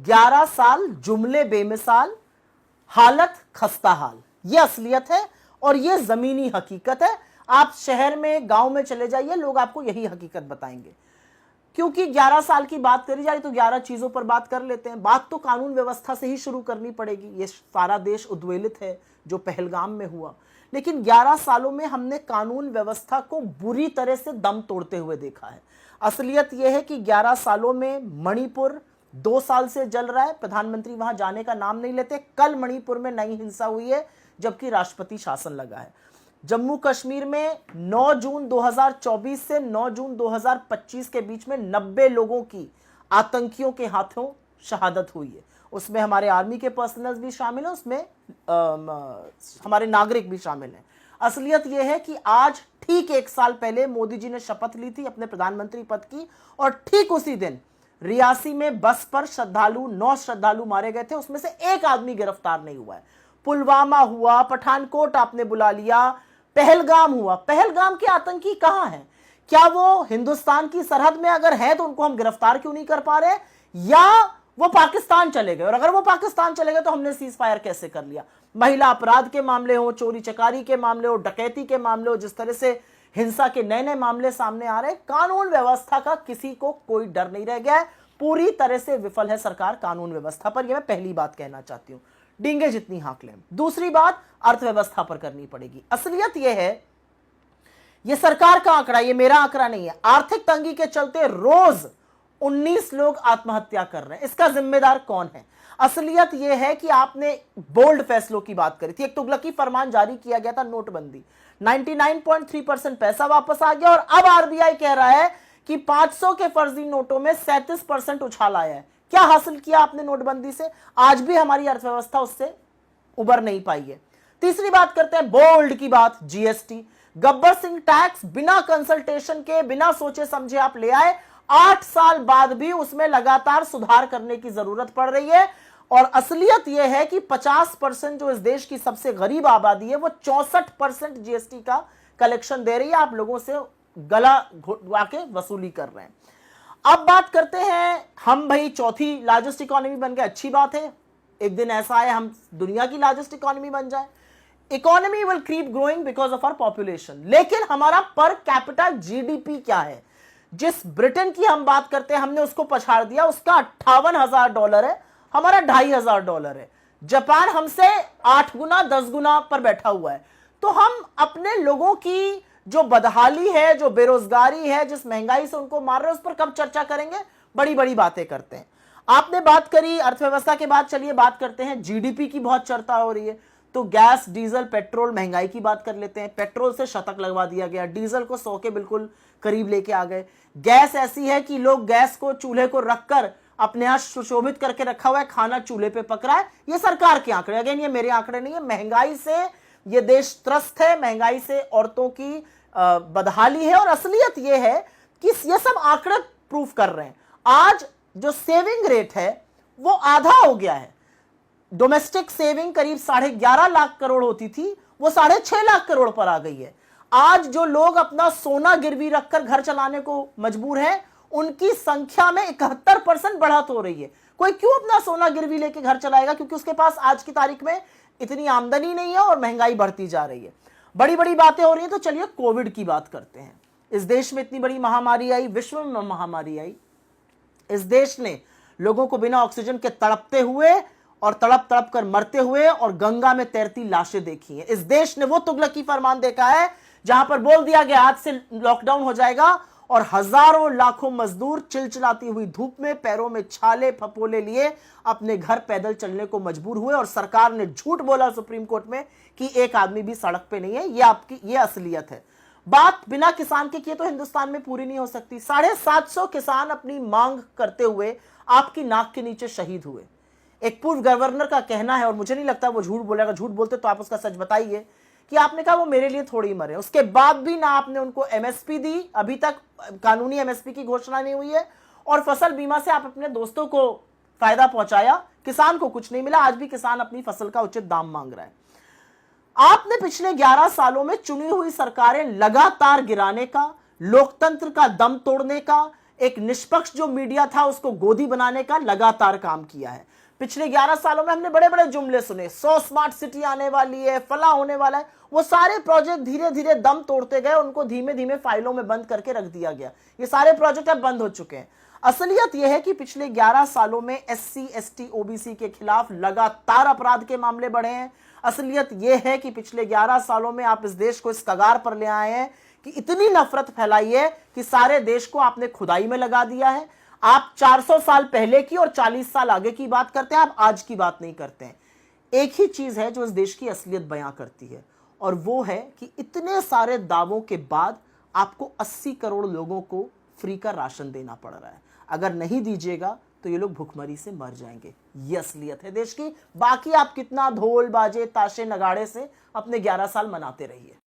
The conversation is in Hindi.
11 साल जुमले बेमिसाल, हालत खस्ता हाल, ये असलियत है और ये जमीनी हकीकत है। आप शहर में गांव में चले जाइए, लोग आपको यही हकीकत बताएंगे। क्योंकि 11 साल की बात करी जा रही तो 11 चीजों पर बात कर लेते हैं। बात तो कानून व्यवस्था से ही शुरू करनी पड़ेगी। ये सारा देश उद्वेलित है जो पहलगाम में हुआ, लेकिन 11 सालों में हमने कानून व्यवस्था को बुरी तरह से दम तोड़ते हुए देखा है। असलियत यह है कि 11 सालों में मणिपुर 2 साल से जल रहा है, प्रधानमंत्री वहां जाने का नाम नहीं लेते। कल मणिपुर में नई हिंसा हुई है जबकि राष्ट्रपति शासन लगा है। जम्मू कश्मीर में 9 जून 2024 से 9 जून 2025 के बीच में 90 लोगों की आतंकियों के हाथों शहादत हुई है। उसमें हमारे आर्मी के पर्सनल भी शामिल हैं, उसमें हमारे नागरिक भी शामिल हैं। असलियत यह है कि आज ठीक 1 साल पहले मोदी जी ने शपथ ली थी अपने प्रधानमंत्री पद की, और ठीक उसी दिन रियासी में बस पर 9 श्रद्धालु मारे गए थे, उसमें से एक आदमी गिरफ्तार नहीं हुआ है। पुलवामा हुआ, पठानकोट आपने बुला लिया, पहलगाम हुआ। पहलगाम के आतंकी कहां हैं? क्या वो हिंदुस्तान की सरहद में अगर है तो उनको हम गिरफ्तार क्यों नहीं कर पा रहे, या वो पाकिस्तान चले गए? और अगर वो पाकिस्तान चले गए तो हमने सीज फायर कैसे कर लिया? महिला अपराध के मामले हो, चोरी चकारी के मामले हो, डकैती के मामले हो, जिस तरह से हिंसा के नए नए मामले सामने आ रहे, कानून व्यवस्था का किसी को कोई डर नहीं रह गया है। पूरी तरह से विफल है सरकार कानून व्यवस्था पर। यह मैं पहली बात कहना चाहती हूं, डींगे जितनी हाँक लें। दूसरी बात अर्थव्यवस्था पर करनी पड़ेगी। असलियत यह है, यह सरकार का आंकड़ा, यह मेरा आंकड़ा नहीं है, आर्थिक तंगी के चलते रोज 19 लोग आत्महत्या कर रहे हैं। इसका जिम्मेदार कौन है? असलियत यह है कि आपने बोल्ड फैसलों की बात करी थी। एक तुगलकी फरमान जारी किया गया था, नोटबंदी, 99.3% पैसा वापस आ गया, और अब आरबीआई कह रहा है कि 500 के फर्जी नोटों में 37% उछाल आया है। क्या हासिल किया आपने नोटबंदी से? आज भी हमारी अर्थव्यवस्था उससे उबर नहीं पाई है। तीसरी बात करते हैं बोल्ड की बात, जीएसटी। गब्बर सिंह टैक्स बिना कंसल्टेशन के, बिना सोचे समझे आप ले आए। 8 साल बाद भी उसमें लगातार सुधार करने की जरूरत पड़ रही है। और असलियत यह है कि 50% जो इस देश की सबसे गरीब आबादी है वो 64% जीएसटी का कलेक्शन दे रही है। आप लोगों से गला घुटवा के वसूली कर रहे हैं। अब बात करते हैं, हम भाई चौथी लार्जेस्ट इकोनॉमी बन गए, अच्छी बात है। एक दिन ऐसा है हम दुनिया की लार्जेस्ट इकोनॉमी बन जाए। Economy will keep growing because of our population, लेकिन हमारा पर कैपिटा जीडीपी क्या है? जिस ब्रिटेन की हम बात करते हैं हमने उसको पछाड़ दिया, उसका $58,000 है, हमारा $2,500 है। जापान हमसे 8 गुना 10 गुना पर बैठा हुआ है। तो हम अपने लोगों की जो बदहाली है, जो बेरोजगारी है, जिस महंगाई से उनको मार रहे हैं, उस पर कब चर्चा करेंगे? बड़ी बड़ी बातें करते हैं। आपने बात करी अर्थव्यवस्था के बाद, चलिए बात करते हैं जीडीपी की। बहुत चर्चा हो रही है तो गैस, डीजल, पेट्रोल, महंगाई की बात कर लेते हैं। पेट्रोल से शतक लगवा दिया गया, डीजल को 100 के बिल्कुल करीब लेके आ गए। गैस ऐसी है कि लोग गैस को, चूल्हे को रखकर अपने यहां सुशोभित करके रखा हुआ है, खाना चूल्हे पे पक रहा है। ये सरकार के आंकड़े, अगेन ये मेरे आंकड़े नहीं है। महंगाई से ये देश त्रस्त है, महंगाई से औरतों की बदहाली है। और असलियत ये है कि ये सब आंकड़े प्रूफ कर रहे हैं। आज जो सेविंग रेट है वो आधा हो गया है। डोमेस्टिक सेविंग करीब 11.5 लाख करोड़ होती थी, वो 6.5 लाख करोड़ पर आ गई है। आज जो लोग अपना सोना गिरवी रखकर घर चलाने को मजबूर हैं, उनकी संख्या में 71% बढ़त हो रही है। कोई क्यों अपना सोना गिरवी लेके घर चलाएगा? क्योंकि उसके पास आज की तारीख में इतनी आमदनी नहीं है और महंगाई बढ़ती जा रही है। बड़ी बड़ी बातें हो रही हैं। तो चलिए कोविड की बात करते हैं। इस देश में इतनी बड़ी महामारी आई, विश्व में महामारी आई। इस देश ने लोगों को बिना ऑक्सीजन के तड़पते हुए और तड़प तड़प कर मरते हुए और गंगा में तैरती लाशें देखी हैं। इस देश ने वो तुगलकी फरमान देखा है जहां पर बोल दिया गया आज से लॉकडाउन हो जाएगा, और हजारों लाखों मजदूर चिलचिलाती हुई धूप में पैरों में छाले फपोले लिए अपने घर पैदल चलने को मजबूर हुए। और सरकार ने झूठ बोला सुप्रीम कोर्ट में कि एक आदमी भी सड़क पे नहीं है। ये असलियत है। बात बिना किसान के किए तो हिंदुस्तान में पूरी नहीं हो सकती। 750 किसान अपनी मांग करते हुए आपकी नाक के नीचे शहीद हुए। एक पूर्व गवर्नर का कहना है, और मुझे नहीं लगता वो झूठ बोलेगा, झूठ बोलते तो आप उसका सच बताइए, कि आपने कहा वो मेरे लिए थोड़ी मरे। उसके बाद भी ना आपने उनको एमएसपी दी, अभी तक कानूनी एमएसपी की घोषणा नहीं हुई है, और फसल बीमा से आप अपने दोस्तों को फायदा पहुंचाया, किसान को कुछ नहीं मिला। आज भी किसान अपनी फसल का उचित दाम मांग रहा है। आपने पिछले 11 सालों में चुनी हुई सरकारें लगातार गिराने का, लोकतंत्र का दम तोड़ने का, एक निष्पक्ष जो मीडिया था उसको गोदी बनाने का लगातार काम किया है। पिछले 11 सालों में हमने बड़े बड़े जुमले सुने, 100 स्मार्ट सिटी आने वाली है, फला होने वाला है। वो सारे प्रोजेक्ट धीरे धीरे दम तोड़ते गए, उनको धीमे धीमे फाइलों में बंद करके रख दिया गया। ये सारे प्रोजेक्ट अब बंद हो चुके हैं। असलियत यह है कि पिछले 11 सालों में एससी, एसटी, ओबीसी के खिलाफ लगातार अपराध के मामले बढ़े हैं। असलियत यह है कि पिछले 11 सालों में आप इस देश को इस कगार पर ले आए हैं कि इतनी नफरत फैलाई है कि सारे देश को आपने खुदाई में लगा दिया है। आप 400 साल पहले की और 40 साल आगे की बात करते हैं, आप आज की बात नहीं करते हैं। एक ही चीज है जो इस देश की असलियत बयां करती है, और वो है कि इतने सारे दावों के बाद आपको 80 करोड़ लोगों को फ्री का राशन देना पड़ रहा है। अगर नहीं दीजिएगा तो ये लोग भुखमरी से मर जाएंगे। ये असलियत है देश की। बाकी आप कितना ढोल बाजे ताशे नगाड़े से अपने 11 साल मनाते रहिए।